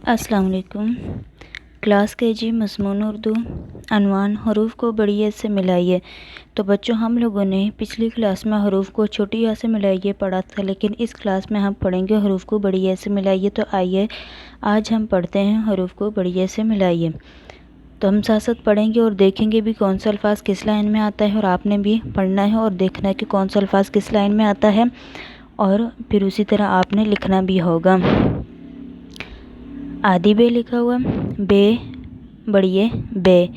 अस्सलाम वालेकुम। Class KG मज़मून Urdu अनवान हरूफ को बड़ी ए से मिलाइए। तो बच्चों, हम लोगों ने पिछली क्लास में हरूफ को छोटी ए से मिलाइए पढ़ा था, लेकिन इस क्लास में हम पढ़ेंगे हरूफ को बड़ी ए से मिलाइए। तो आइए आज हम पढ़ते हैं हरूफ को बड़ी ए से मिलाइए। तो हम साथ साथ पढ़ेंगे और देखेंगे भी कौन सा अल्फाज किस लाइन में आता है, और आपने भी पढ़ना है और देखना है कि कौन सा अल्फाज किस लाइन में आता है, और फिर उसी तरह आपने लिखना भी होगा। आदि बे लिखा हुआ, बे बड़िए बे,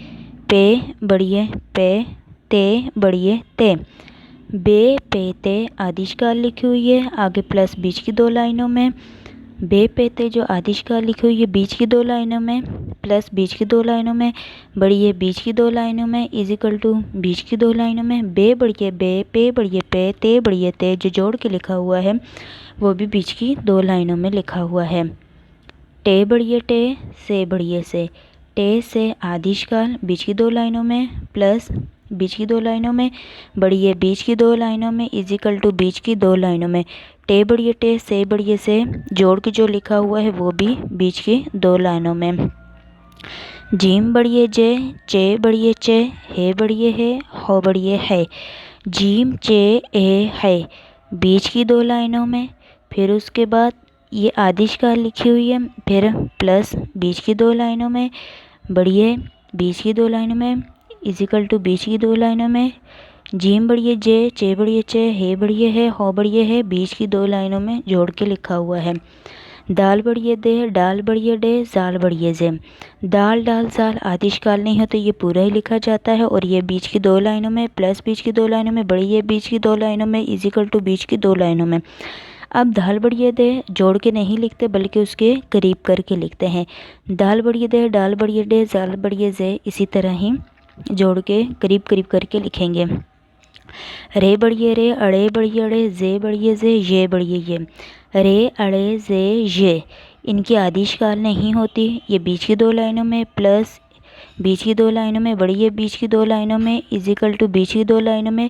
पे बड़िए पे, ते बड़िए ते। बे पे ते आदिशकाल लिखी हुई है, आगे प्लस बीच की दो लाइनों में। बे पे ते जो आदिशकाल लिखी हुई है बीच की दो लाइनों में, प्लस बीच की दो लाइनों में, बड़िए बीच की दो लाइनों में, इजिकल टू बीच की दो लाइनों में। बे बड़िए बे, पे बड़िए पे, ते बड़िए ते जो जोड़ के लिखा हुआ है वो भी बीच की दो लाइनों में लिखा हुआ है। टे बड़िए टे, से बड़िए से, टे से आदिशकाल बीच की दो लाइनों में, प्लस बीच की दो लाइनों में, बड़िए बीच की दो लाइनों में, इजिकल टू बीच की दो लाइनों में। टे बड़िए टे, से बड़िए से जोड़ के जो लिखा हुआ है वो भी बीच की दो लाइनों में। जीम बड़िए जे, चे बड़िए चे, हे बड़िए है, हो बड़िए है। जीम चे ए है बीच की दो लाइनों में, फिर उसके बाद ये आदिशकाल लिखी हुई है, फिर प्लस बीच की दो लाइनों में, बड़िए बीच की दो लाइनों में, इजिकल टू बीच की दो लाइनों में। जीम बड़िए जे, चे बड़िए चे, हे बड़िए है, हो बड़िए है, बीच की दो लाइनों में जोड़ के लिखा हुआ है। दाल बड़िए दे, डाल बड़िए डे, जाल बड़िए जे। दाल डाल जाल आदिशकाल नहीं हो तो ये पूरा ही लिखा जाता है, और ये बीच की दो लाइनों में, प्लस बीच की दो लाइनों में, बड़िए बीच की दो लाइनों में, इजिकल टू बीच की दो लाइनों में। अब दाल बड़िए दे जोड़ के नहीं लिखते बल्कि उसके करीब करके लिखते हैं। दाल बड़िए दे, डाल बड़िए डे, जाल बड़िए जे, इसी तरह ही जोड़ के करीब करीब करके लिखेंगे। रे बड़िए रे, अड़े बड़िए अड़े, जे बड़िए जे, ये बड़िए ये। रे अड़े जे ये इनकी आदिशकाल नहीं होती, ये बीच की दो लाइनों में, प्लस बीच की दो लाइनों में, बड़िए बीच की दो लाइनों में, इजिकल टू बीच की दो लाइनों में।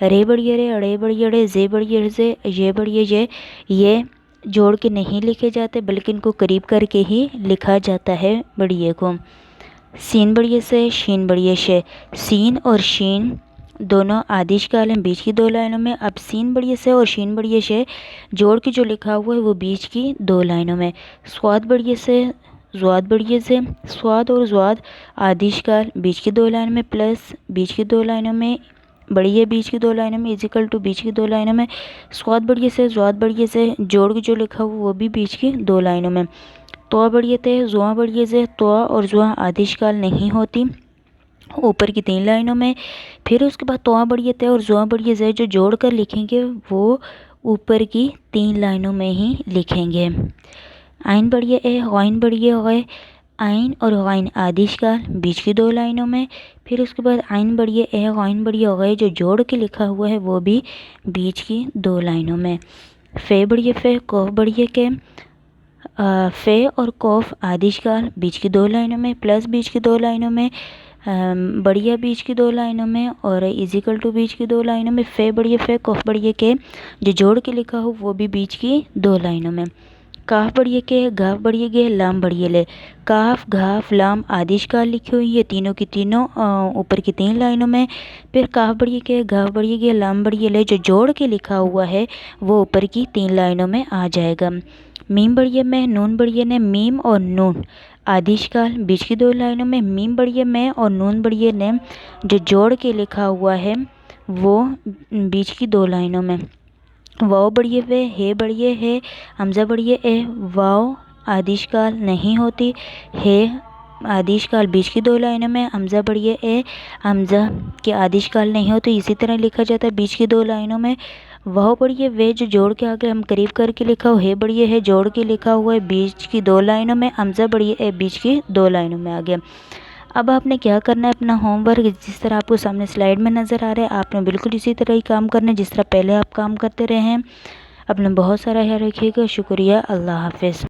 रे बड़िए रे, अड़े बड़िए अड़े, जे बड़िए जे, ये बड़िए ये जोड़ के नहीं लिखे जाते बल्कि इनको करीब करके ही लिखा जाता है बड़िए को। सीन बड़िए से, शीन बड़िए शे। सीन और शीन दोनों आदिशकाल हैं बीच की दो लाइनों में। अब सीन बड़िए से और शीन बड़िए शे जोड़ के जो लिखा हुआ है वो बीच की दो लाइनों में। स्वाद बड़िए से, ज़्वाद बड़िए से, स्वाद और ज़्वाद आदिशकाल बीच की दो लाइनों में, प्लस बीच की दो लाइनों में, बड़िए बीच की दो लाइनों में, इजिकल टू बीच की दो लाइनों में। स्वाद बड़िए से, ज़्वाद बड़िए से जोड़ के जो लिखा हुआ वो भी बीच की दो लाइनों में। तवा बड़िए ते, जुआ बड़िए से, तवा और जुआ आदिशकाल नहीं होती ऊपर की तीन लाइनों में। फिर उसके बाद तवा बड़िए ते और जुआ बड़िए से जो जोड़ कर लिखेंगे वो ऊपर की तीन लाइनों में ही लिखेंगे। आइन बड़िए ए, गौइन बड़िए गए, आइन और गौइन आदिशकाल बीच की दो लाइनों में। फिर उसके बाद आइन बड़िए ए, गौइन बड़िए गए जो जोड़ के लिखा हुआ है वो भी बीच की दो लाइनों में। फे बड़िए फे, कौफ बड़िए के, फे और कौफ आदिशकाल बीच की दो लाइनों में, प्लस बीच की दो लाइनों में, बड़िया बीच की दो लाइनों में, और इजिकल टू बीच की दो लाइनों में। फे बड़िए फे, कौफ बड़िए के जो जोड़ के लिखा हो वो भी बीच की दो लाइनों में। काफ बड़िए के, गाफ बड़िए गे, लाम बड़िए ले। काफ घाफ लाम आदिशकाल लिखी हुई है तीनों की तीनों ऊपर की तीन लाइनों में। फिर काफ बड़िए के, गाफ बड़िए गे, लाम बड़िए ले जो जोड़ के लिखा हुआ है वो ऊपर की तीन लाइनों में आ जाएगा। मीम बड़िए में, नून बड़िए ने, मीम और नून आदिशकाल बीच की दो लाइनों में। मीम बड़िए में और नून बड़िए ने जो जोड़ के लिखा हुआ है वो बीच की दो लाइनों में। वाव बड़िए वे, हे बड़िए है, हमजा बड़िए ए, वाव आदिशकाल नहीं होती, हे आदिशकाल बीच की दो लाइनों में, हमजा बड़िए ए, हमजा की आदिशकाल नहीं होती, इसी तरह लिखा जाता है बीच की दो लाइनों में। वाव बड़िए वे जो जोड़ के आगे हम करीब करके लिखा हो, हे बड़िए है जोड़ के लिखा हुआ है बीच की दो लाइनों में, हमजा बड़िए ए बीच की दो लाइनों में आ गया। अब आपने क्या करना है, अपना होमवर्क जिस तरह आपको सामने स्लाइड में नज़र आ रहा है आपने बिल्कुल इसी तरह ही काम करना है जिस तरह पहले आप काम करते रहे हैं। अपना बहुत सारा ख्याल रखिएगा। शुक्रिया। अल्लाह हाफिज़।